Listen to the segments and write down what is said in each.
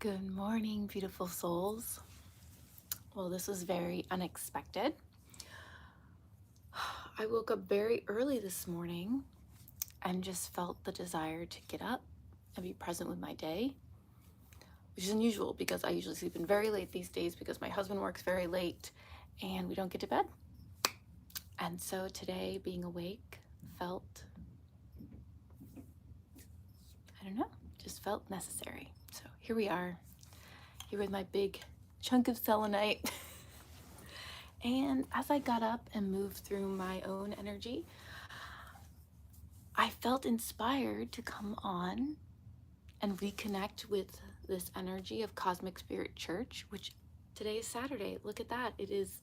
Good morning, beautiful souls. Well, this was very unexpected. I woke up very early this morning and just felt the desire to get up and be present with my day, which is unusual because I usually sleep in very late these days because my husband works very late and we don't get to bed. And so today, being awake felt, I don't know, just felt necessary. So here we are, here with my big chunk of selenite. And as I got up and moved through my own energy, I felt inspired to come on and reconnect with this energy of Cosmic Spirit Church, which today is Saturday. Look at that. It is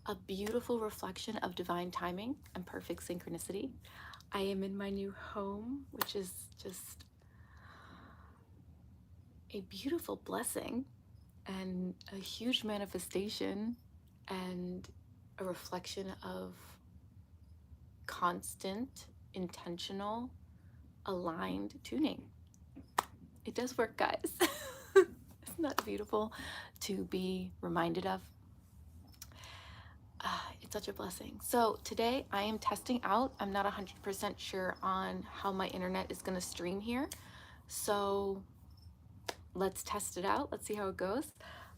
a beautiful reflection of divine timing and perfect synchronicity. I am in my new home, which is just a beautiful blessing and a huge manifestation and a reflection of constant, intentional, aligned tuning. It does work, guys. Isn't that beautiful to be reminded of? It's such a blessing. So today I am testing out. I'm not 100% sure on how my internet is going to stream here. So let's test it out. Let's see how it goes.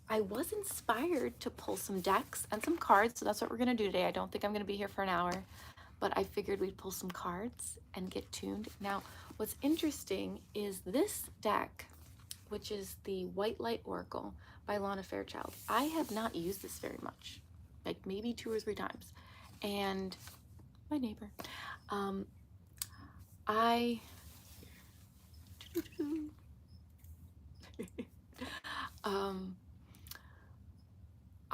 I was inspired to pull some decks and some cards. So that's what we're going to do today. I don't think I'm going to be here for an hour, but I figured we'd pull some cards and get tuned. Now, what's interesting is this deck, which is the White Light Oracle by Lana Fairchild. I have not used this very much, like maybe 2 or 3 times. And my neighbor,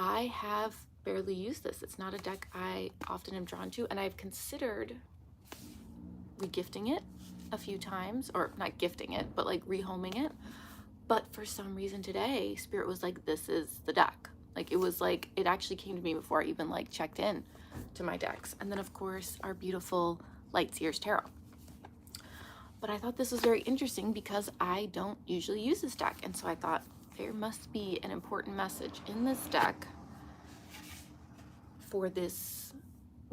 I have barely used this. It's not a deck I often am drawn to, and I've considered regifting it a few times, or not gifting it, but like rehoming it. But for some reason today, Spirit was like, this is the deck. Like, it was like, it actually came to me before I even like checked in to my decks. And then of course, our beautiful Lightseers Tarot. But I thought this was very interesting because I don't usually use this deck. And so I thought there must be an important message in this deck for this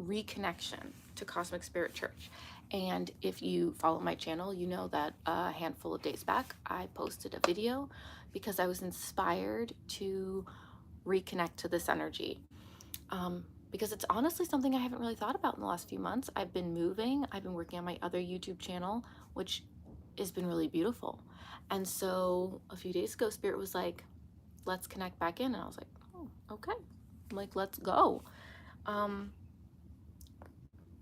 reconnection to Cosmic Spirit Church. And if you follow my channel, you know that a handful of days back, I posted a video because I was inspired to reconnect to this energy. Because it's honestly something I haven't really thought about in the last few months. I've been moving, I've been working on my other YouTube channel, which has been really beautiful. And so a few days ago, Spirit was like, let's connect back in. And I was like, oh, okay, like, let's go.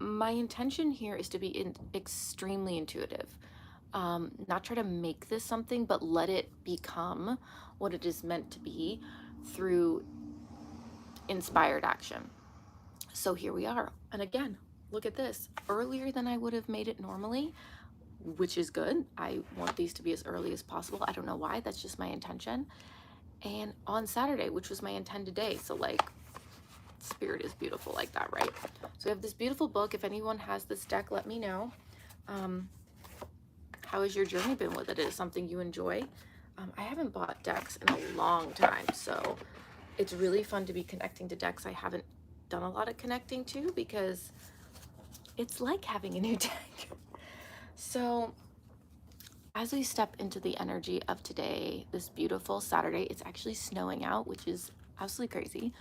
My intention here is to be extremely intuitive. Not try to make this something, but let it become what it is meant to be through inspired action. So here we are. And again, look at this. Earlier than I would have made it normally, which is good. I want these to be as early as possible. I don't know why. That's just my intention. And on Saturday, which was my intended day. So like, Spirit is beautiful like that, right? So we have this beautiful book. If anyone has this deck, let me know. How has your journey been with it? Is it something you enjoy? I haven't bought decks in a long time, so it's really fun to be connecting to decks I haven't done a lot of connecting to because it's like having a new deck. So as we step into the energy of today, this beautiful Saturday, it's actually snowing out, which is absolutely crazy.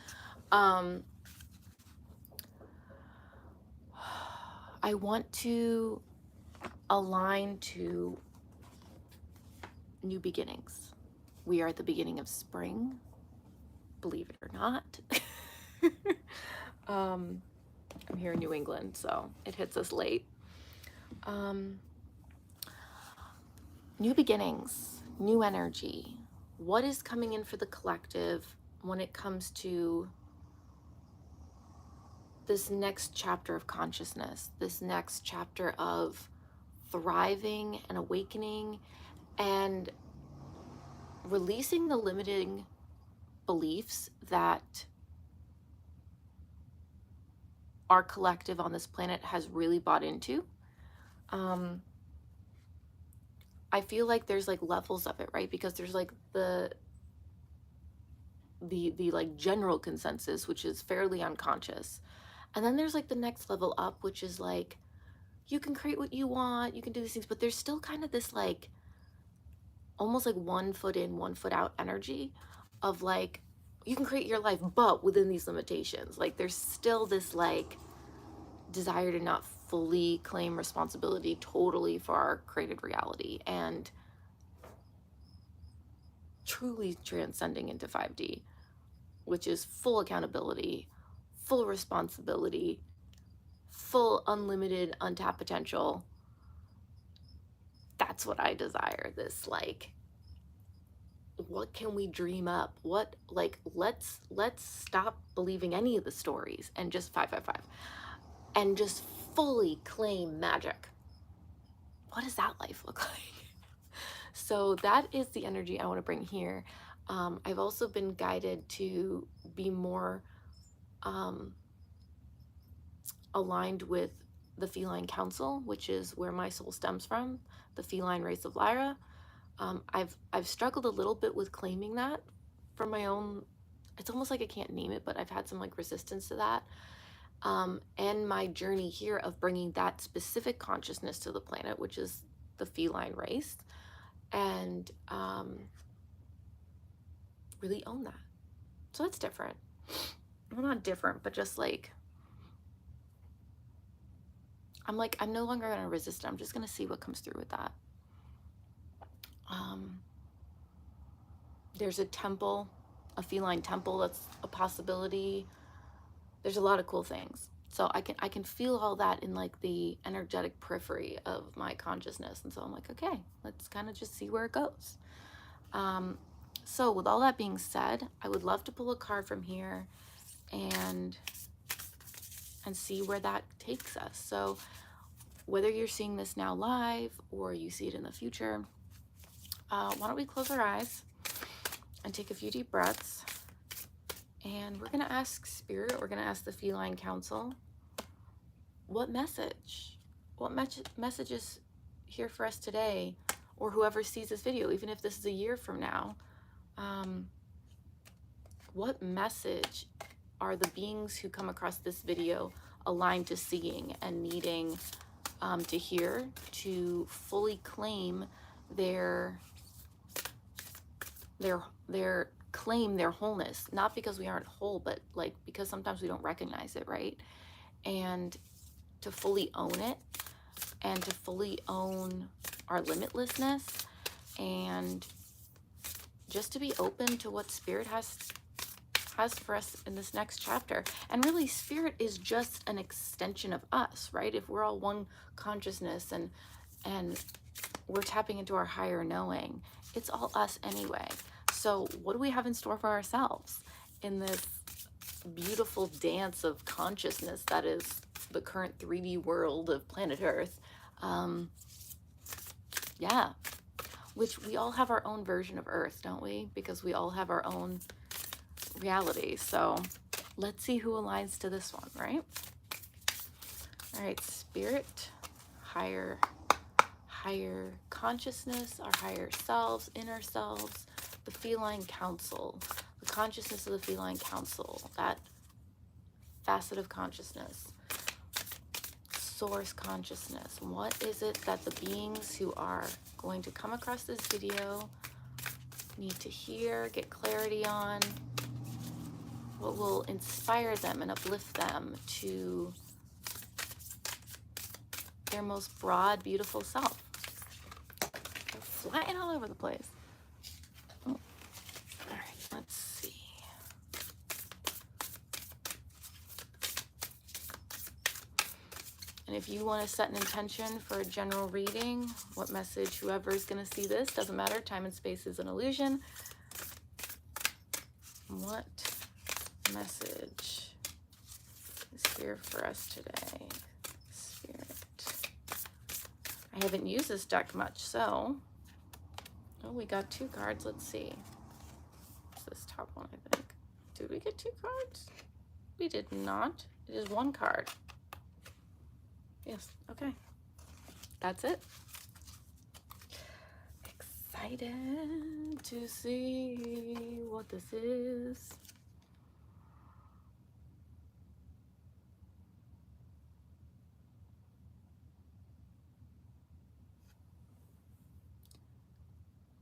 I want to align to new beginnings. We are at the beginning of spring, believe it or not. I'm here in New England, so it hits us late. New beginnings, new energy. What is coming in for the collective when it comes to this next chapter of consciousness, this next chapter of thriving and awakening and releasing the limiting beliefs that our collective on this planet has really bought into. I feel like there's like levels of it, right? Because there's like the the like general consensus, which is fairly unconscious. And then there's like the next level up, which is like, you can create what you want, you can do these things, but there's still kind of this like almost like 1 foot in, 1 foot out energy of like, you can create your life, but within these limitations. Like there's still this like desire to not fully claim responsibility totally for our created reality and truly transcending into 5D, which is full accountability, full responsibility, full unlimited untapped potential. That's what I desire. This like, what can we dream up? What, like, let's stop believing any of the stories and just 555 and just fully claim magic. What does that life look like? So that is the energy I want to bring here. I've also been guided to be more aligned with the Feline Council, which is where my soul stems from, the feline race of Lyra. I've struggled a little bit with claiming that for my own. It's almost like I can't name it, but I've had some like resistance to that. And my journey here of bringing that specific consciousness to the planet, which is the feline race, and really own that. So that's different. Well, not different, but just like, I'm no longer going to resist it. I'm just going to see what comes through with that. There's a temple, a feline temple that's a possibility. There's a lot of cool things. So I can feel all that in like the energetic periphery of my consciousness. And so I'm like, okay, let's kind of just see where it goes. So with all that being said, I would love to pull a card from here and see where that takes us. So whether you're seeing this now live or you see it in the future, why don't we close our eyes and take a few deep breaths. And we're going to ask Spirit, we're going to ask the Feline Council, what message is here for us today, or whoever sees this video, even if this is a year from now, what message are the beings who come across this video aligned to seeing and needing to hear, to fully claim their wholeness, not because we aren't whole, but like because sometimes we don't recognize it, right? And to fully own it, and to fully own our limitlessness, and just to be open to what Spirit has for us in this next chapter. And really, Spirit is just an extension of us, right? If we're all one consciousness and we're tapping into our higher knowing, it's all us anyway. So what do we have in store for ourselves in this beautiful dance of consciousness that is the current 3D world of planet Earth? Yeah, which we all have our own version of Earth, don't we? Because we all have our own reality. So let's see who aligns to this one, right? All right, Spirit, higher consciousness, our higher selves, inner selves, the Feline Council, the consciousness of the Feline Council, that facet of consciousness, source consciousness. What is it that the beings who are going to come across this video need to hear, get clarity on? What will inspire them and uplift them to their most broad, beautiful self? They're flying all over the place. Oh. All right, let's see. And if you want to set an intention for a general reading, what message, whoever is going to see this, doesn't matter, time and space is an illusion. What message is here for us today? Spirit. I haven't used this deck much, so we got 2 cards. Let's see. It's this top one, I think. Did we get 2 cards? We did not. It is 1 card. Yes, okay. That's it. excited to see what this is.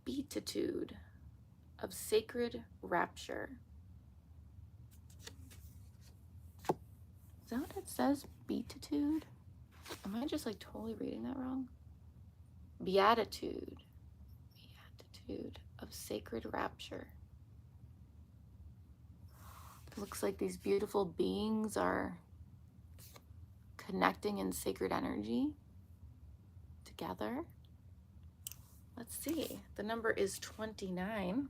Beatitude of sacred rapture. Is that what it says? Beatitude? Am I just like totally reading that wrong? Beatitude. Beatitude of sacred rapture. Looks like these beautiful beings are connecting in sacred energy together. Let's see. The number is 29.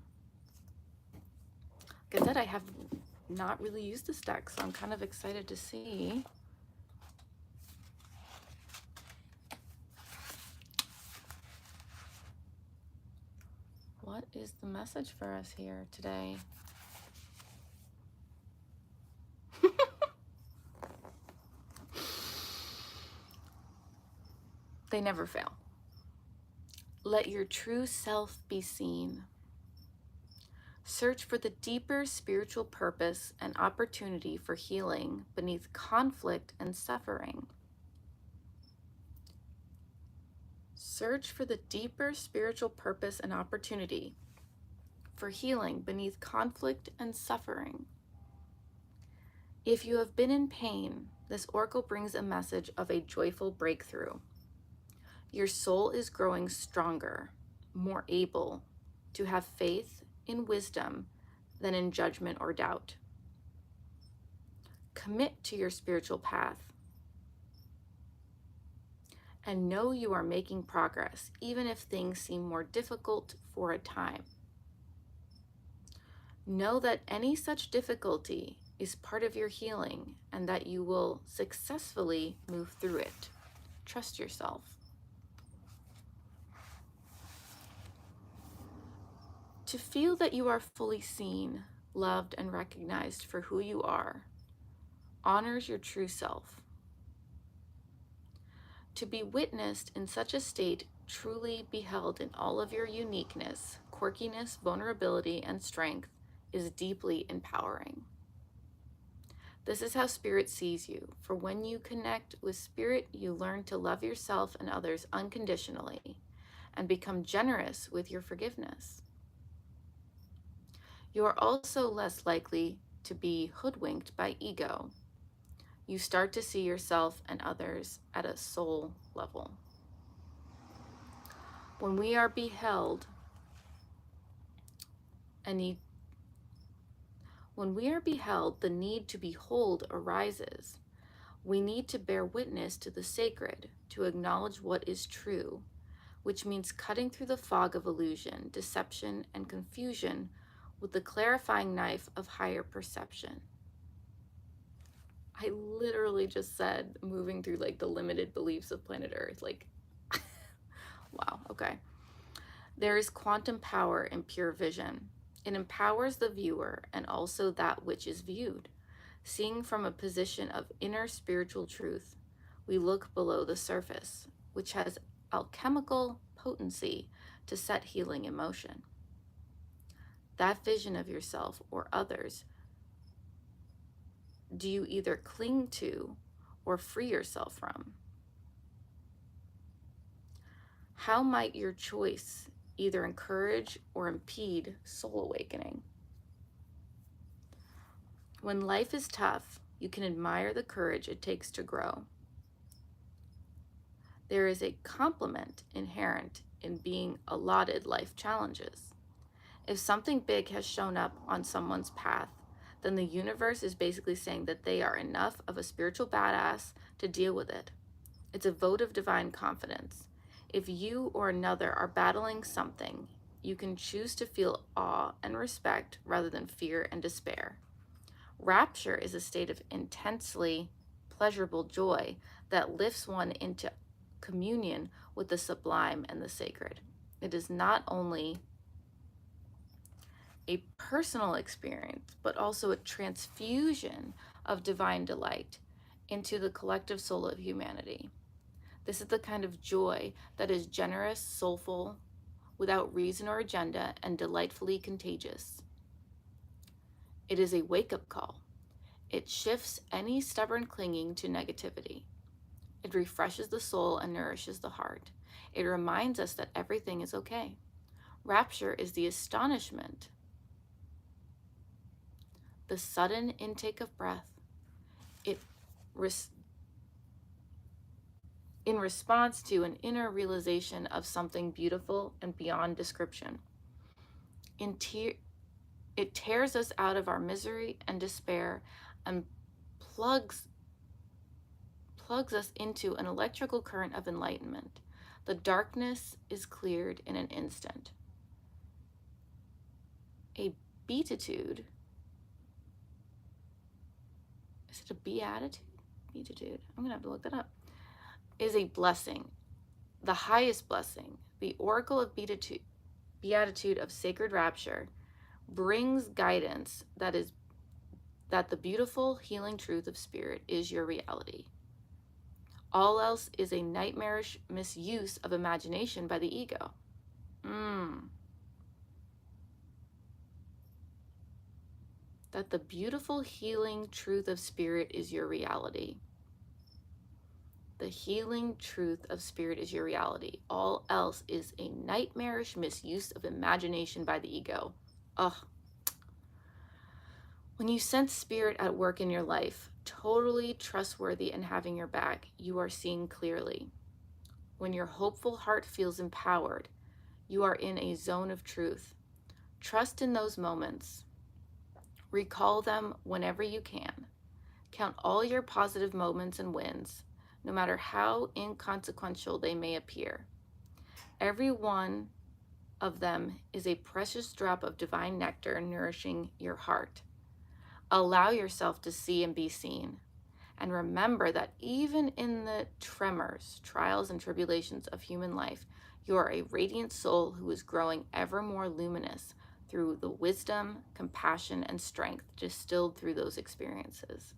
Like I said, I have not really used this deck, so I'm kind of excited to see. What is the message for us here today? They never fail. Let your true self be seen. Search for the deeper spiritual purpose and opportunity for healing beneath conflict and suffering. Search for the deeper spiritual purpose and opportunity for healing beneath conflict and suffering. If you have been in pain, this oracle brings a message of a joyful breakthrough. Your soul is growing stronger, more able to have faith in wisdom than in judgment or doubt. Commit to your spiritual path and know you are making progress, even if things seem more difficult for a time. Know that any such difficulty is part of your healing and that you will successfully move through it. Trust yourself. To feel that you are fully seen, loved, and recognized for who you are honors your true self. To be witnessed in such a state, truly beheld in all of your uniqueness, quirkiness, vulnerability, and strength, is deeply empowering. This is how Spirit sees you, for when you connect with Spirit, you learn to love yourself and others unconditionally and become generous with your forgiveness. You are also less likely to be hoodwinked by ego. You start to see yourself and others at a soul level. When we are beheld, the need to behold arises. We need to bear witness to the sacred, to acknowledge what is true, which means cutting through the fog of illusion, deception, and confusion with the clarifying knife of higher perception. I literally just said moving through like the limited beliefs of planet Earth. Like, wow, okay. There is quantum power in pure vision. It empowers the viewer and also that which is viewed. Seeing from a position of inner spiritual truth, we look below the surface, which has alchemical potency to set healing in motion. That vision of yourself or others, do you either cling to or free yourself from? How might your choice either encourage or impede soul awakening? When life is tough, you can admire the courage it takes to grow. There is a compliment inherent in being allotted life challenges. If something big has shown up on someone's path, then the universe is basically saying that they are enough of a spiritual badass to deal with it. It's a vote of divine confidence. If you or another are battling something, you can choose to feel awe and respect rather than fear and despair. Rapture is a state of intensely pleasurable joy that lifts one into communion with the sublime and the sacred. It is not only a personal experience, but also a transfusion of divine delight into the collective soul of humanity. This is the kind of joy that is generous, soulful, without reason or agenda, and delightfully contagious. It is a wake-up call. It shifts any stubborn clinging to negativity. It refreshes the soul and nourishes the heart. It reminds us that everything is okay. Rapture is the astonishment, the sudden intake of breath. In response to an inner realization of something beautiful and beyond description. It tears us out of our misery and despair and plugs us into an electrical current of enlightenment. The darkness is cleared in an instant. A beatitude. Is it a beatitude? Beatitude. I'm going to have to look that up. Is a blessing, the highest blessing. The oracle of beatitude of sacred rapture brings guidance that the beautiful healing truth of spirit is your reality. All else is a nightmarish misuse of imagination by the ego. That the beautiful healing truth of spirit is your reality. The healing truth of spirit is your reality. All else is a nightmarish misuse of imagination by the ego. Ugh. When you sense spirit at work in your life, totally trustworthy and having your back, you are seeing clearly. When your hopeful heart feels empowered, you are in a zone of truth. Trust in those moments. Recall them whenever you can. Count all your positive moments and wins, no matter how inconsequential they may appear. Every one of them is a precious drop of divine nectar nourishing your heart. Allow yourself to see and be seen. And remember that even in the tremors, trials, and tribulations of human life, you are a radiant soul who is growing ever more luminous through the wisdom, compassion, and strength distilled through those experiences.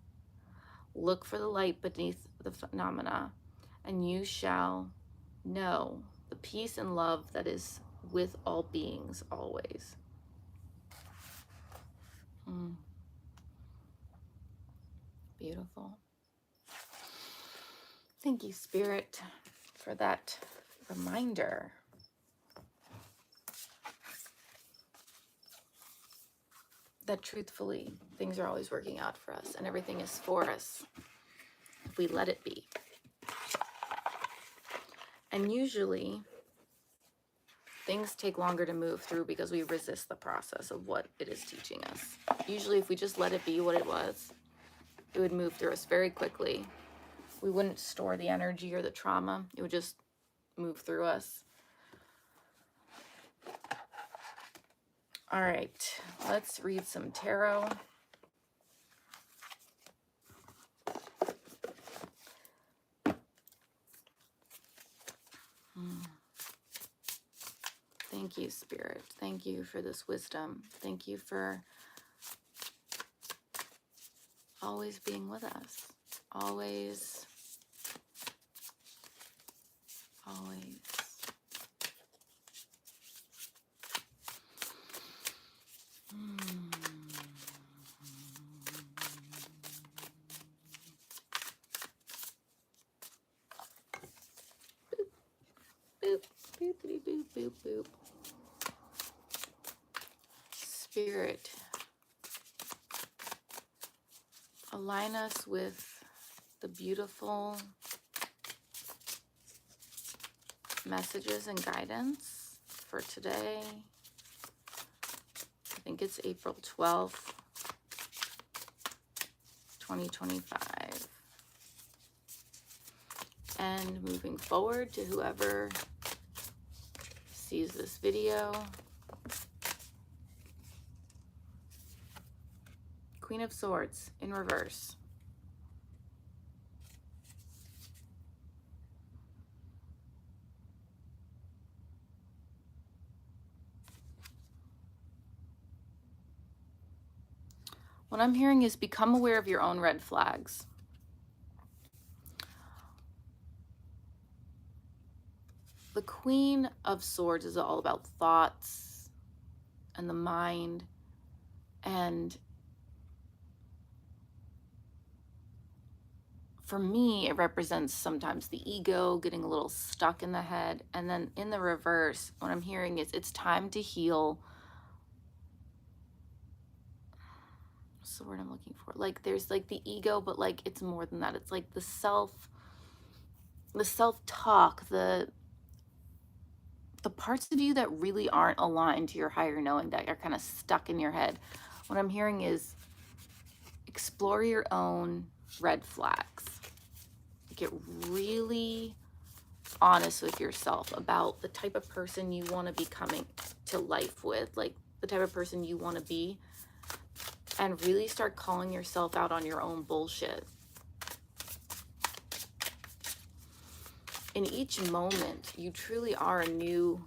Look for the light beneath the phenomena, and you shall know the peace and love that is with all beings always. Beautiful. Thank you, Spirit, for that reminder. That truthfully, things are always working out for us and everything is for us if we let it be. And usually, things take longer to move through because we resist the process of what it is teaching us. Usually, if we just let it be what it was, it would move through us very quickly. We wouldn't store the energy or the trauma. It would just move through us. All right, let's read some tarot. Thank you, Spirit. Thank you for this wisdom. Thank you for always being with us. Always. Boop, boopity boop, boop, boop. Spirit, align us with the beautiful messages and guidance for today. I think it's April 12th, 2025. And moving forward to whoever sees this video. Queen of Swords in reverse. What I'm hearing is become aware of your own red flags. The Queen of Swords is all about thoughts and the mind, and for me, it represents sometimes the ego getting a little stuck in the head. And then in the reverse, what I'm hearing is it's time to heal. What's the word I'm looking for? Like there's like the ego, but like it's more than that. It's like the self-talk, the parts of you that really aren't aligned to your higher knowing, that are kind of stuck in your head. What I'm hearing is explore your own red flags. Get really honest with yourself about the type of person you want to be coming to life with, like the type of person you want to be, and really start calling yourself out on your own bullshit. In each moment, you truly are a new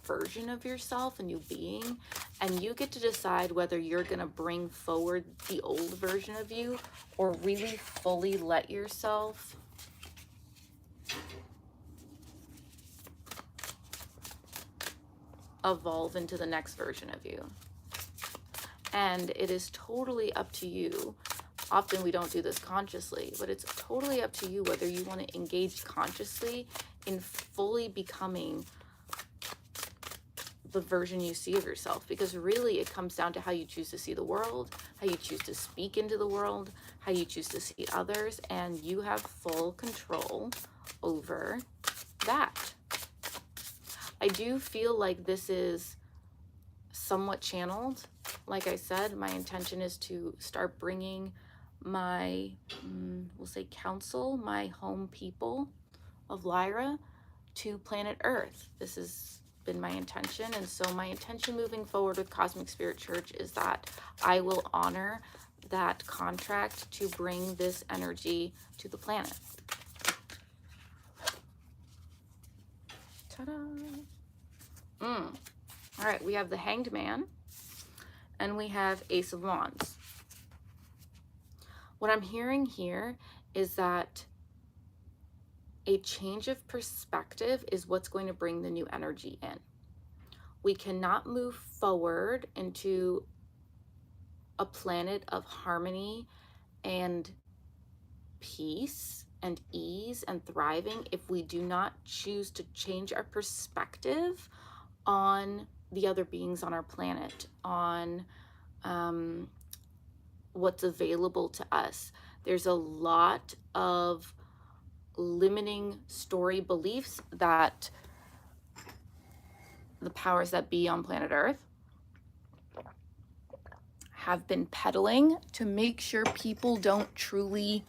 version of yourself, a new being, and you get to decide whether you're going to bring forward the old version of you or really fully let yourself evolve into the next version of you. And it is totally up to you. Often we don't do this consciously, but it's totally up to you whether you want to engage consciously in fully becoming the version you see of yourself, because really it comes down to how you choose to see the world, how you choose to speak into the world, how you choose to see others, and you have full control over that. I do feel like this is somewhat channeled. Like I said, my intention is to start bringing my, we'll say council, my home people of Lyra to planet Earth. This has been my intention. And so my intention moving forward with Cosmic Spirit Church is that I will honor that contract to bring this energy to the planet. Ta-da! All right, we have the Hanged Man and we have Ace of Wands. What I'm hearing here is that a change of perspective is what's going to bring the new energy in. We cannot move forward into a planet of harmony and peace and ease and thriving if we do not choose to change our perspective on the other beings on our planet, on what's available to us. There's a lot of limiting story beliefs that the powers that be on planet Earth have been peddling to make sure people don't truly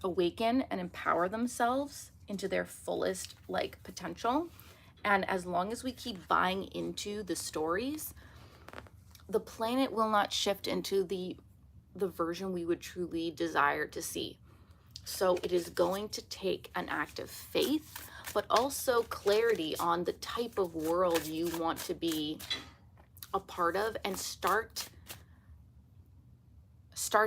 awaken and empower themselves into their fullest potential. And as long as we keep buying into the stories, the planet will not shift into the version we would truly desire to see. So it is going to take an act of faith, but also clarity on the type of world you want to be a part of, and start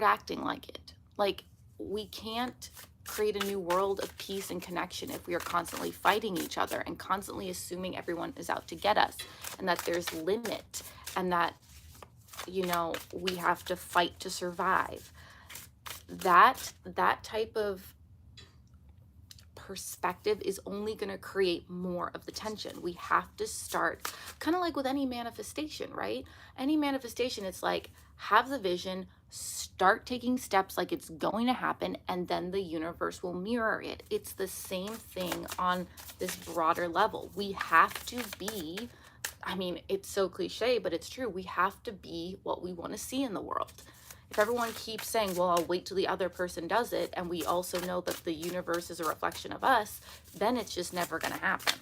acting like it. Like, we can't create a new world of peace and connection if we are constantly fighting each other and constantly assuming everyone is out to get us, and that there's limit, and that, you know, we have to fight to survive. That type of perspective is only going to create more of the tension. We have to start, kind of like with any manifestation, right? Any manifestation, it's like, have the vision, start taking steps like it's going to happen, and then the universe will mirror it. It's the same thing on this broader level. We have to be, I mean, it's so cliche, but it's true. We have to be what we want to see in the world. If everyone keeps saying, well, I'll wait till the other person does it, and we also know that the universe is a reflection of us, then it's just never going to happen.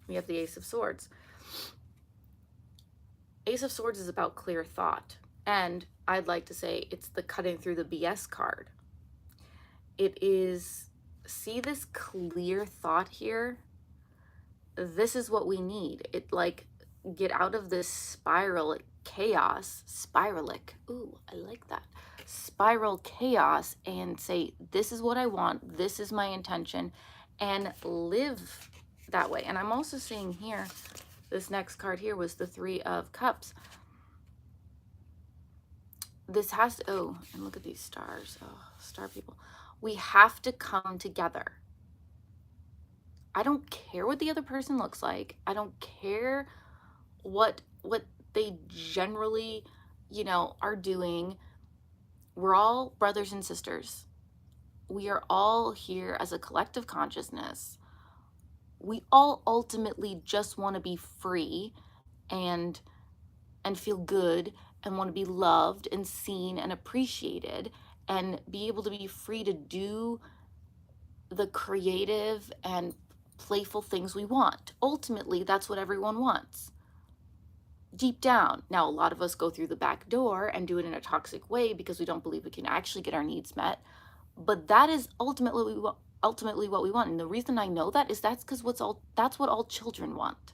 We have the Ace of Swords. Ace of Swords is about clear thought. And I'd like to say it's the cutting through the BS card. It is, see this clear thought here? This is what we need. It, like, get out of this spiral. chaos, spiralic. Ooh, I like that. Spiral chaos and say, this is what I want, this is my intention, and live that way. And I'm also seeing here, this next card here was the Three of Cups. This has to, oh, and look at these stars. Oh, star people. We have to come together. I don't care what the other person looks like. I don't care what they generally, you know, are doing. We're all brothers and sisters. We are all here as a collective consciousness. We all ultimately just want to be free and feel good and want to be loved and seen and appreciated and be able to be free to do the creative and playful things we want. Ultimately, that's what everyone wants. Deep down. Now, a lot of us go through the back door and do it in a toxic way because we don't believe we can actually get our needs met. But that is ultimately what we want. And the reason I know that is that's what all children want.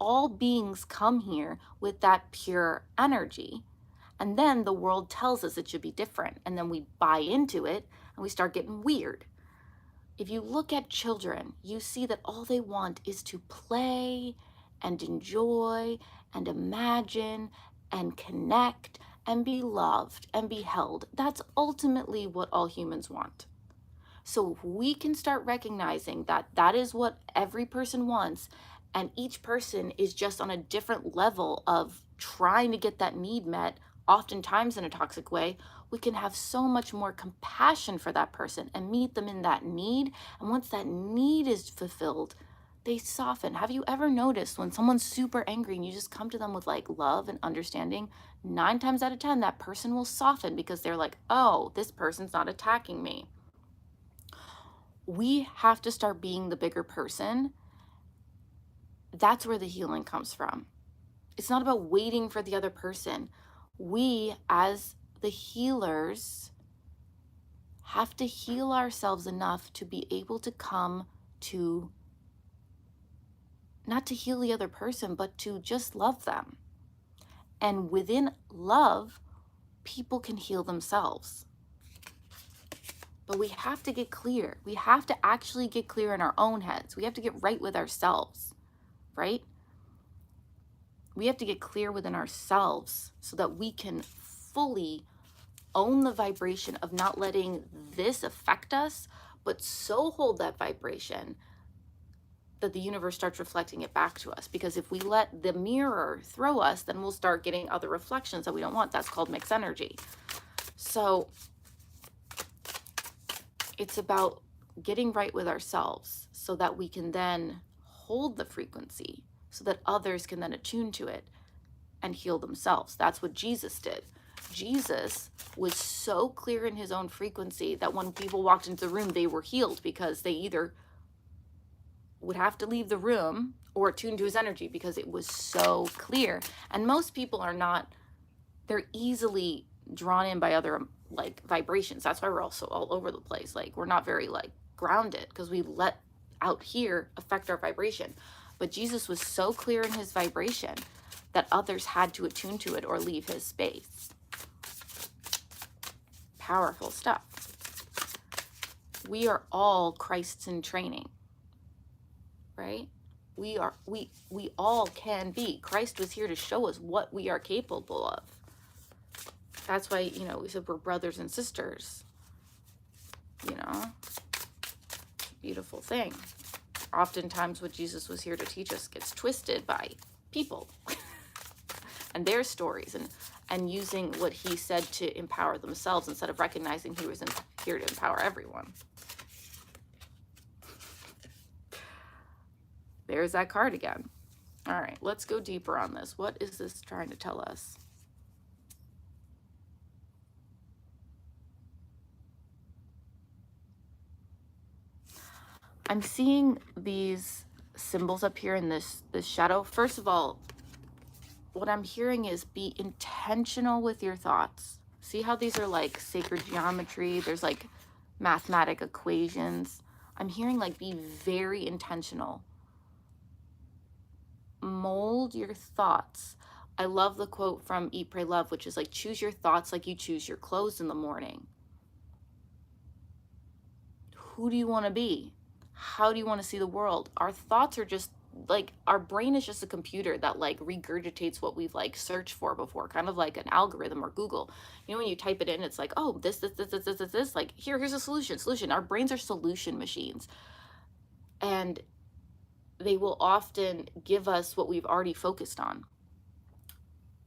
All beings come here with that pure energy. And then the world tells us it should be different. And then we buy into it and we start getting weird. If you look at children, you see that all they want is to play and enjoy and imagine and connect and be loved and be held. That's ultimately what all humans want. So if we can start recognizing that that is what every person wants, and each person is just on a different level of trying to get that need met, oftentimes in a toxic way, we can have so much more compassion for that person and meet them in that need. And once that need is fulfilled, they soften. Have you ever noticed when someone's super angry and you just come to them with like love and understanding, 9 times out of 10, that person will soften because they're like, oh, this person's not attacking me. We have to start being the bigger person. That's where the healing comes from. It's not about waiting for the other person. We, as the healers, have to heal ourselves enough to be able to come to, not to heal the other person, but to just love them. And within love, people can heal themselves. But we have to get clear. We have to actually get clear in our own heads. We have to get right with ourselves, right? We have to get clear within ourselves so that we can fully own the vibration of not letting this affect us, but so hold that vibration that the universe starts reflecting it back to us. Because if we let the mirror throw us, then we'll start getting other reflections that we don't want. That's called mixed energy. So it's about getting right with ourselves so that we can then hold the frequency so that others can then attune to it and heal themselves. That's what Jesus did. Jesus was so clear in his own frequency that when people walked into the room, they were healed because they either would have to leave the room or attune to his energy because it was so clear. And most people are not, they're easily drawn in by other like vibrations. That's why we're also all over the place. Like we're not very like grounded because we let out here affect our vibration. But Jesus was so clear in his vibration that others had to attune to it or leave his space. Powerful stuff. We are all Christs in training, right? We all can be. Christ was here to show us what we are capable of. That's why, you know, we said we're brothers and sisters. You know, beautiful thing. Oftentimes what Jesus was here to teach us gets twisted by people and their stories and using what he said to empower themselves instead of recognizing he was here to empower everyone. There's that card again. All right, let's go deeper on this. What is this trying to tell us? I'm seeing these symbols up here in this shadow. First of all, what I'm hearing is be intentional with your thoughts. See how these are like sacred geometry? There's like mathematic equations. I'm hearing like be very intentional. Mold your thoughts I love the quote from Eat, Pray, Love, which is like, choose your thoughts like you choose your clothes in the morning. Who do you want to be? How do you want to see the world? Our thoughts are just like, our brain is just a computer that like regurgitates what we've like searched for before, kind of like an algorithm or Google. You know, when you type it in, it's like, oh, this, like, here's a solution. Our brains are solution machines. And they will often give us what we've already focused on.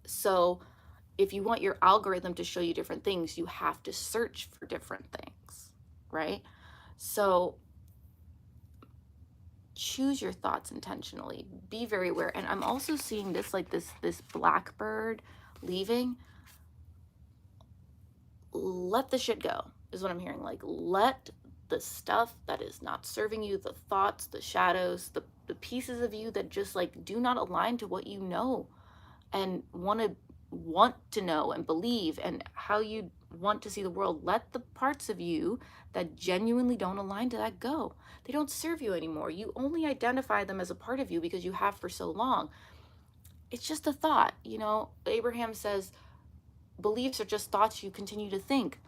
So if you want your algorithm to show you different things, you have to search for different things, right? So choose your thoughts intentionally. Be very aware. And I'm also seeing this, like this blackbird leaving. Let the shit go is what I'm hearing. Like, let the stuff that is not serving you, the thoughts, the shadows, the pieces of you that just like do not align to what you know and want to know and believe and how you want to see the world. Let the parts of you that genuinely don't align to that go. They don't serve you anymore. You only identify them as a part of you because you have for so long. It's just a thought. You know, Abraham says beliefs are just thoughts you continue to think.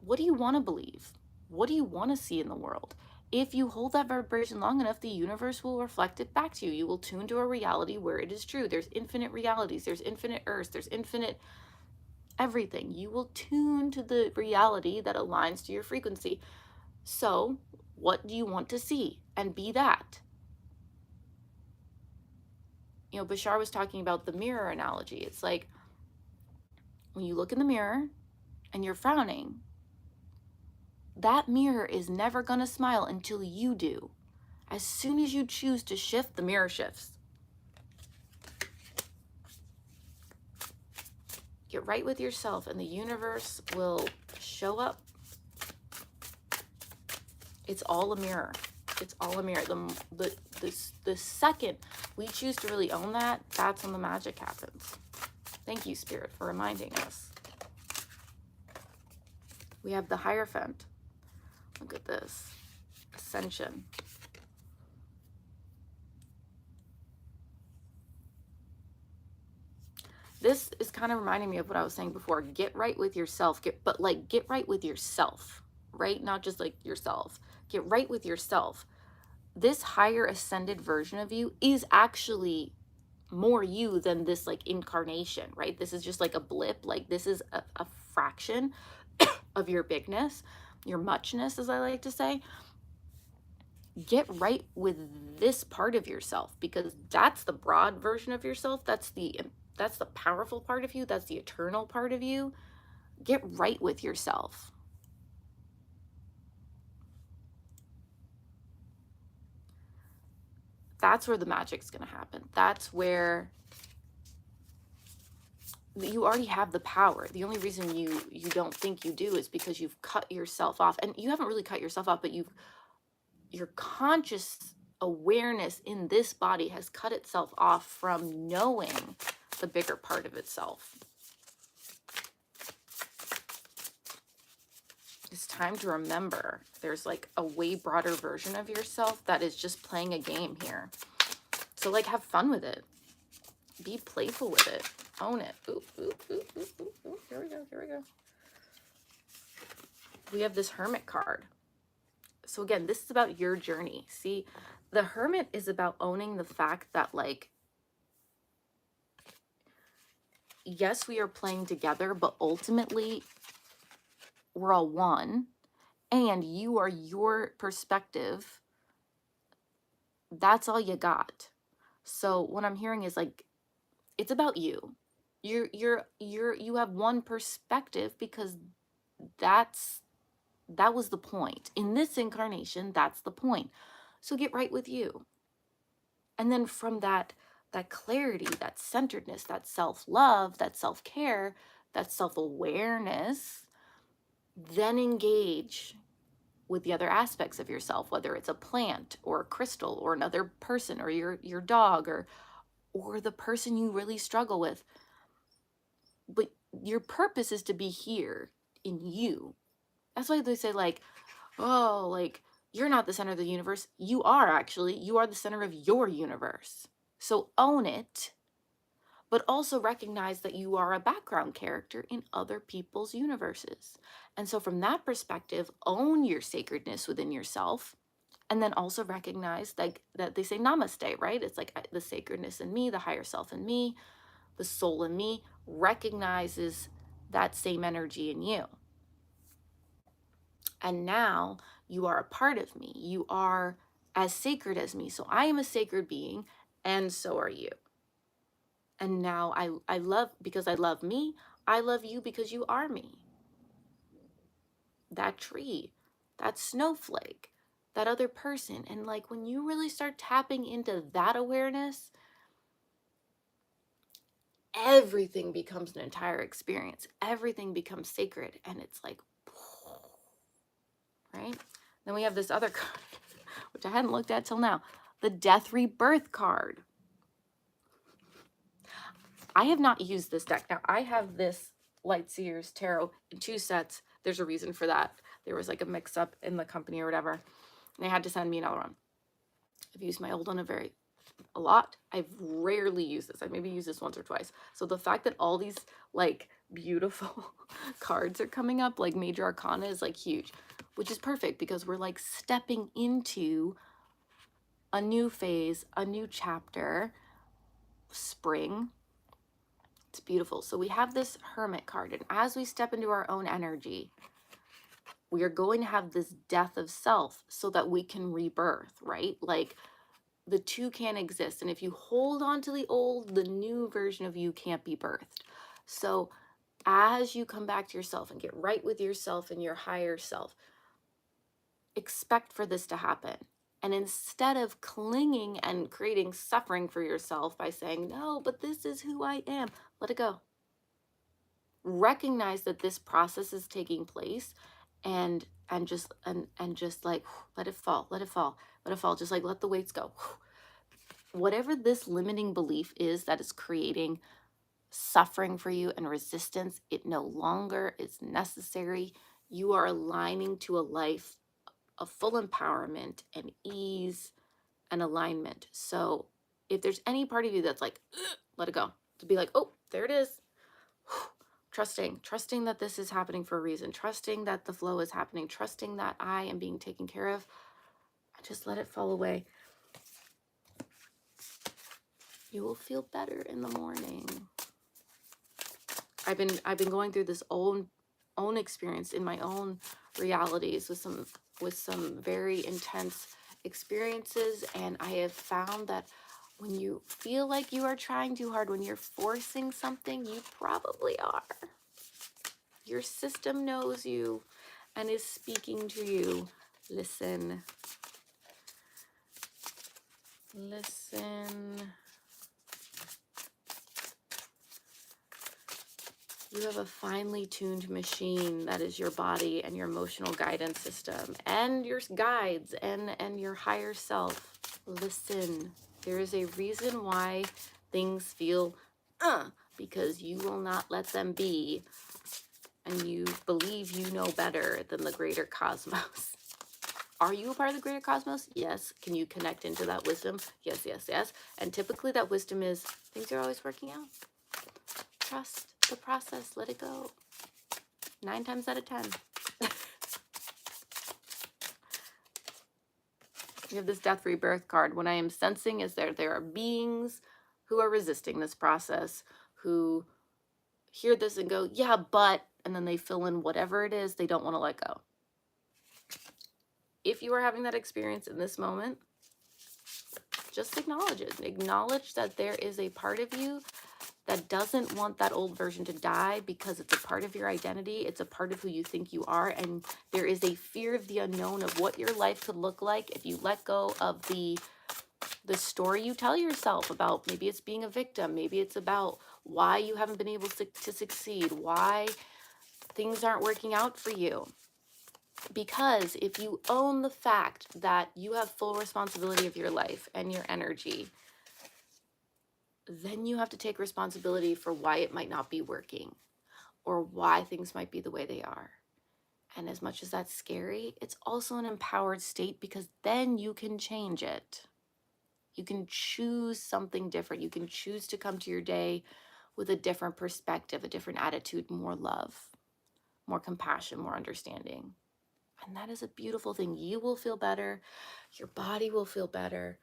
What do you want to believe? What do you want to see in the world? If you hold that vibration long enough, the universe will reflect it back to you. You will tune to a reality where it is true. There's infinite realities, there's infinite earths, there's infinite everything. You will tune to the reality that aligns to your frequency. So, what do you want to see? And be that. You know, Bashar was talking about the mirror analogy. It's like when you look in the mirror and you're frowning, that mirror is never going to smile until you do. As soon as you choose to shift, the mirror shifts. Get right with yourself and the universe will show up. It's all a mirror. It's all a mirror. The second we choose to really own that, that's when the magic happens. Thank you, Spirit, for reminding us. We have the Hierophant. Look at this. Ascension. This is kind of reminding me of what I was saying before. Get right with yourself. Get right with yourself, right? Not just like yourself. Get right with yourself. This higher ascended version of you is actually more you than this like incarnation, right? This is just like a blip. Like this is a fraction of your bigness, your muchness, as I like to say. Get right with this part of yourself because that's the broad version of yourself. That's the powerful part of you. That's the eternal part of you. Get right with yourself. That's where the magic's going to happen. That's where you already have the power. The only reason you don't think you do is because you've cut yourself off. And you haven't really cut yourself off, but your conscious awareness in this body has cut itself off from knowing the bigger part of itself. It's time to remember there's like a way broader version of yourself that is just playing a game here. So like have fun with it. Be playful with it. Own it. Ooh, ooh, ooh, ooh, ooh, ooh. Here we go. Here we go. We have this Hermit card. So again, this is about your journey. See, the Hermit is about owning the fact that like, yes, we are playing together, but ultimately we're all one and you are your perspective. That's all you got. So what I'm hearing is like, it's about you. You have one perspective because that was the point. In this incarnation, that's the point. So get right with you. And then from that clarity, that centeredness, that self-love, that self-care, that self-awareness, then engage with the other aspects of yourself, whether it's a plant or a crystal or another person or your dog or the person you really struggle with. But your purpose is to be here in you. That's why they say like, oh, like you're not the center of the universe. You are actually, you are the center of your universe. So own it, but also recognize that you are a background character in other people's universes. And so, from that perspective, own your sacredness within yourself. And then also recognize that they say namaste, right? It's like the sacredness in me, the higher self in me, the soul in me recognizes that same energy in you. And now you are a part of me. You are as sacred as me. So I am a sacred being, and so are you. And now I love, because I love me, I love you because you are me. That tree, that snowflake, that other person. And like when you really start tapping into that awareness, everything becomes an entire experience. Everything becomes sacred. And it's like, right? Then we have this other card, which I hadn't looked at till now, the Death Rebirth card. I have not used this deck. Now, I have this Lightseers Tarot in 2 sets. There's a reason for that. There was like a mix-up in the company or whatever, and they had to send me another one. I've used my old one a lot. I've rarely used this. I maybe used this once or twice. So the fact that all these like beautiful cards are coming up, like Major Arcana, is like huge, which is perfect because we're like stepping into a new phase, a new chapter, spring. It's beautiful. So we have this Hermit card, and as we step into our own energy, we are going to have this death of self so that we can rebirth, right? Like the two can't exist. And if you hold on to the old, the new version of you can't be birthed. So as you come back to yourself and get right with yourself and your higher self, expect for this to happen. And instead of clinging and creating suffering for yourself by saying, no, but this is who I am, let it go. Recognize that this process is taking place and just like let it fall, let it fall, let it fall. Just like let the weights go. Whatever this limiting belief is that is creating suffering for you and resistance, it no longer is necessary. You are aligning to a life of full empowerment and ease and alignment. So if there's any part of you that's like, let it go, to be like, oh, there it is. Trusting that this is happening for a reason, trusting that the flow is happening, trusting that I am being taken care of. I just let it fall away. You will feel better in the morning. I've been going through this own experience in my own realities with some very intense experiences, and I have found that when you feel like you are trying too hard, when you're forcing something, you probably are. Your system knows you and is speaking to you. Listen. Listen. You have a finely tuned machine that is your body and your emotional guidance system and your guides and your higher self. Listen. There is a reason why things feel because you will not let them be, and you believe you know better than the greater cosmos. Are you a part of the greater cosmos? Yes. Can you connect into that wisdom? Yes, yes, yes. And typically that wisdom is things are always working out. Trust the process. Let it go. 9 times out of 10. You have this death rebirth card. What I am sensing is there are beings who are resisting this process, who hear this and go, yeah, but, and then they fill in whatever it is they don't want to let go. If you are having that experience in this moment, just acknowledge it. Acknowledge that there is a part of you that doesn't want that old version to die because it's a part of your identity. It's a part of who you think you are. And there is a fear of the unknown of what your life could look like if you let go of the story you tell yourself about, maybe it's being a victim, maybe it's about why you haven't been able to succeed, why things aren't working out for you. Because if you own the fact that you have full responsibility of your life and your energy, then you have to take responsibility for why it might not be working or why things might be the way they are. And as much as that's scary, it's also an empowered state because then you can change it. You can choose something different. You can choose to come to your day with a different perspective, a different attitude, more love, more compassion, more understanding. And that is a beautiful thing. You will feel better. Your body will feel better.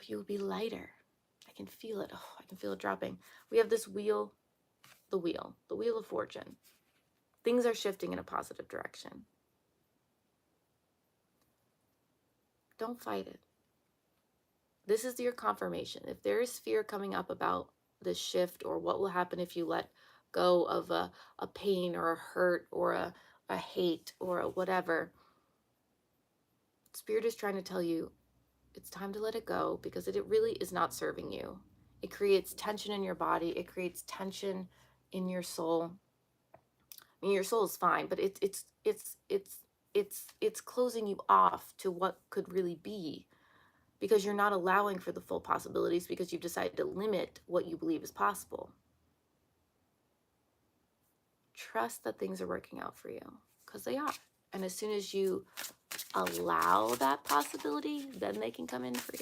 You'll be lighter. I can feel it. Oh, I can feel it dropping. We have this wheel, the wheel of fortune. Things are shifting in a positive direction. Don't fight it. This is your confirmation. If there is fear coming up about this shift or what will happen if you let go of a pain or a hurt or a hate or a whatever, Spirit is trying to tell you it's time to let it go because it really is not serving you. It creates tension in your body. It creates tension in your soul. I mean, your soul is fine, but it's closing you off to what could really be because you're not allowing for the full possibilities because you've decided to limit what you believe is possible. Trust that things are working out for you because they are. And as soon as you allow that possibility, then they can come in for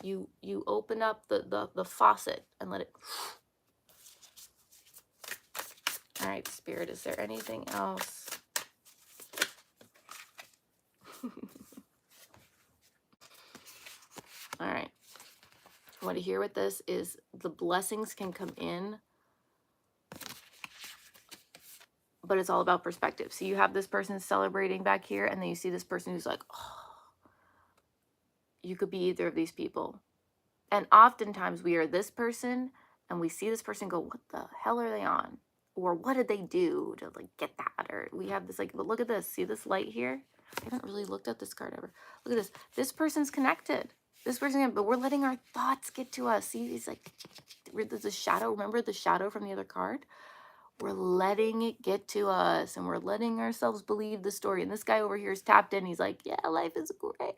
you. You open up the faucet and let it. All right, Spirit, is there anything else? All right. What I hear with this is the blessings can come in, but it's all about perspective. So you have this person celebrating back here, and then you see this person who's like, oh, you could be either of these people. And oftentimes we are this person, and we see this person go, what the hell are they on? Or what did they do to like get that? Or we have this like, but look at this. See this light here? I haven't really looked at this card ever. Look at this. This person's connected. This person, but we're letting our thoughts get to us. See, he's like, there's a shadow. Remember the shadow from the other card? We're letting it get to us and we're letting ourselves believe the story. And this guy over here is tapped in. He's like, yeah, life is great.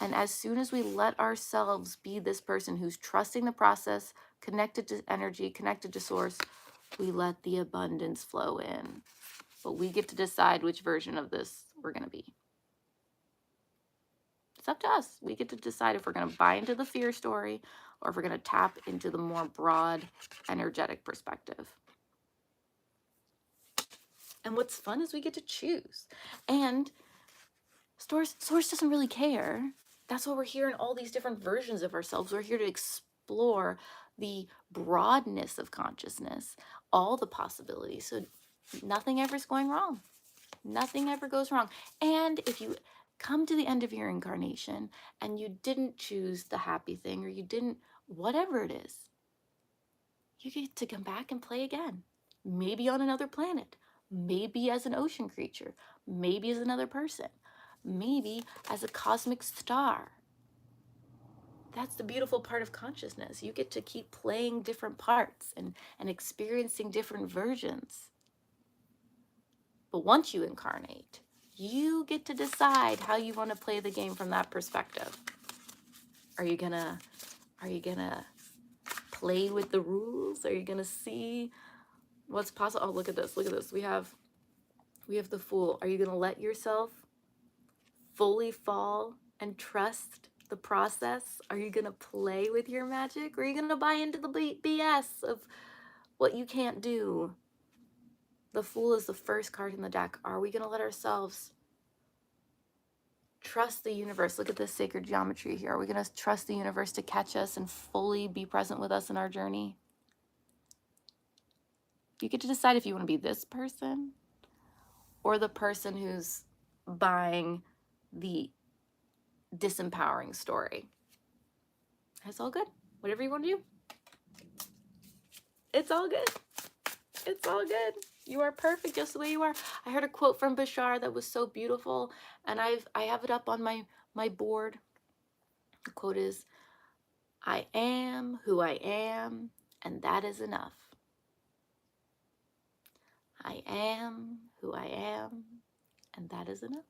And as soon as we let ourselves be this person who's trusting the process, connected to energy, connected to source, we let the abundance flow in. But we get to decide which version of this we're going to be. It's up to us. We get to decide if we're going to buy into the fear story or if we're going to tap into the more broad, energetic perspective. And what's fun is we get to choose. And source doesn't really care. That's why we're here in all these different versions of ourselves. We're here to explore the broadness of consciousness, all the possibilities. So nothing ever is going wrong. Nothing ever goes wrong. And if you come to the end of your incarnation and you didn't choose the happy thing or you didn't, whatever it is, you get to come back and play again. Maybe on another planet. Maybe as an ocean creature. Maybe as another person. Maybe as a cosmic star. That's the beautiful part of consciousness. You get to keep playing different parts and experiencing different versions. But once you incarnate, you get to decide how you want to play the game from that perspective. Are you gonna play with the rules? Are you gonna see what's possible? Oh, look at this. Look at this. We have the Fool. Are you gonna let yourself fully fall and trust the process? Are you gonna play with your magic? Or are you gonna buy into the BS of what you can't do? The Fool is the first card in the deck. Are we gonna let ourselves trust the universe? Look at this sacred geometry here. Are we gonna trust the universe to catch us and fully be present with us in our journey? You get to decide if you want to be this person or the person who's buying the disempowering story. It's all good. Whatever you want to do. It's all good. It's all good. You are perfect just the way you are. I heard a quote from Bashar that was so beautiful, and I have it up on my board. The quote is, I am who I am, and that is enough. I am who I am, and that is enough.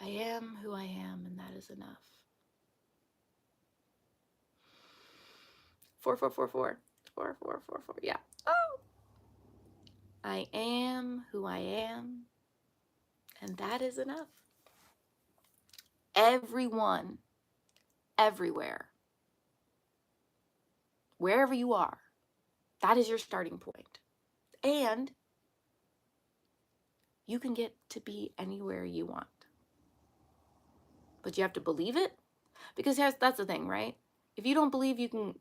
I am who I am, and that is enough. 4, 4, 4, 4. 4, 4, 4, 4. Yeah. Oh. I am who I am, and that is enough. Everyone, everywhere, wherever you are, that is your starting point. And you can get to be anywhere you want. But you have to believe it. Because that's the thing, right? If you don't believe you can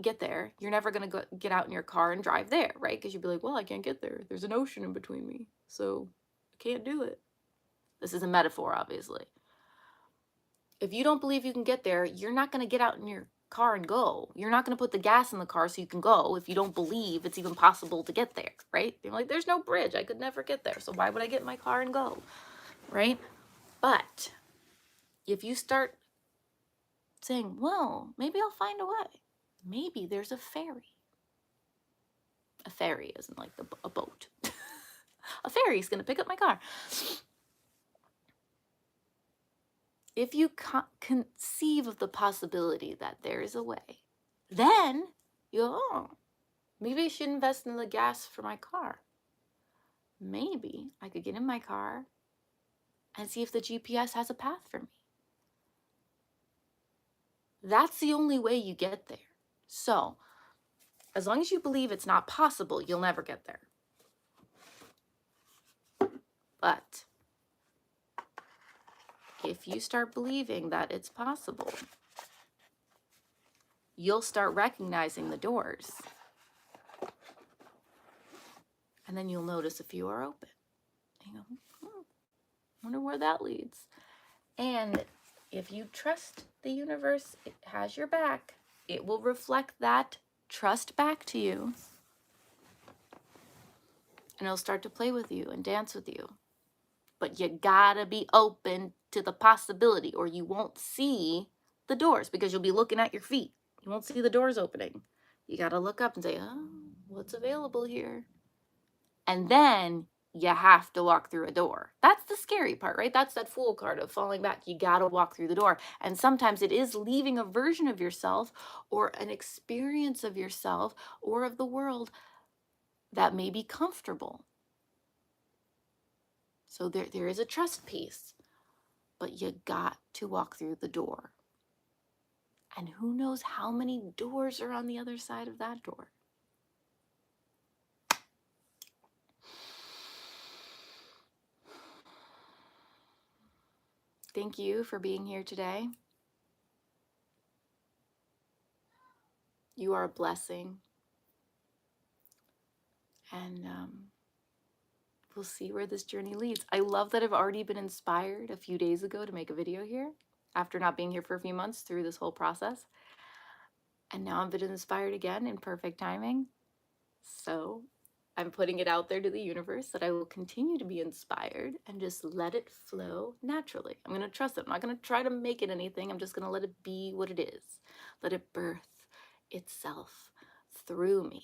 get there, you're never going to get out in your car and drive there, right? Because you'd be like, well, I can't get there. There's an ocean in between me. So I can't do it. This is a metaphor, obviously. If you don't believe you can get there, you're not going to get out in your car and go. You're not going to put the gas in the car so you can go if you don't believe it's even possible to get there, right? You're like, there's no bridge. I could never get there. So why would I get in my car and go, right? But if you start saying, well, maybe I'll find a way. Maybe there's a ferry. A ferry isn't like a boat. A ferry is going to pick up my car. If you conceive of the possibility that there is a way, then you go, oh, maybe I should invest in the gas for my car. Maybe I could get in my car and see if the GPS has a path for me. That's the only way you get there. So, as long as you believe it's not possible, you'll never get there. But if you start believing that it's possible, you'll start recognizing the doors. And then you'll notice a few are open. And you go, wonder where that leads. And if you trust the universe, it has your back. It will reflect that trust back to you. And it'll start to play with you and dance with you. But you gotta be open to the possibility, or you won't see the doors because you'll be looking at your feet. You won't see the doors opening. You gotta look up and say, oh, what's available here? And then you have to walk through a door. That's the scary part, right? That's that fool card of falling back. You gotta walk through the door. And sometimes it is leaving a version of yourself or an experience of yourself or of the world that may be comfortable. So there is a trust piece, but you got to walk through the door. And who knows how many doors are on the other side of that door? Thank you for being here today. You are a blessing. And we'll see where this journey leads. I love that I've already been inspired a few days ago to make a video here after not being here for a few months through this whole process. And now I've been inspired again in perfect timing. So I'm putting it out there to the universe that I will continue to be inspired and just let it flow naturally. I'm going to trust it. I'm not going to try to make it anything. I'm just going to let it be what it is. Let it birth itself through me.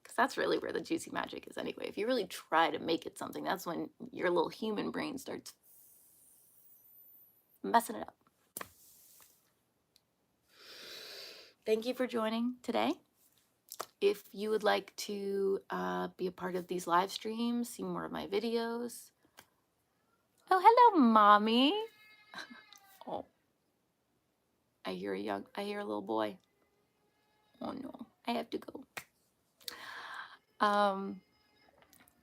Because that's really where the juicy magic is anyway. If you really try to make it something, that's when your little human brain starts messing it up. Thank you for joining today. If you would like to be a part of these live streams, see more of my videos. Oh, hello, mommy. Oh, I hear a little boy. Oh no, I have to go.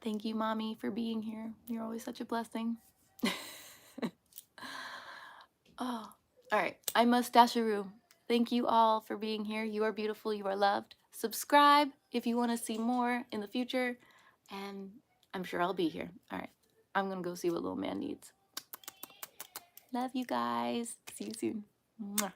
Thank you, mommy, for being here. You're always such a blessing. Oh, all right. I'm Mustasharoo. Thank you all for being here. You are beautiful. You are loved. Subscribe if you want to see more in the future. And I'm sure I'll be here. All right. I'm going to go see what little man needs. Love you guys. See you soon. Mwah.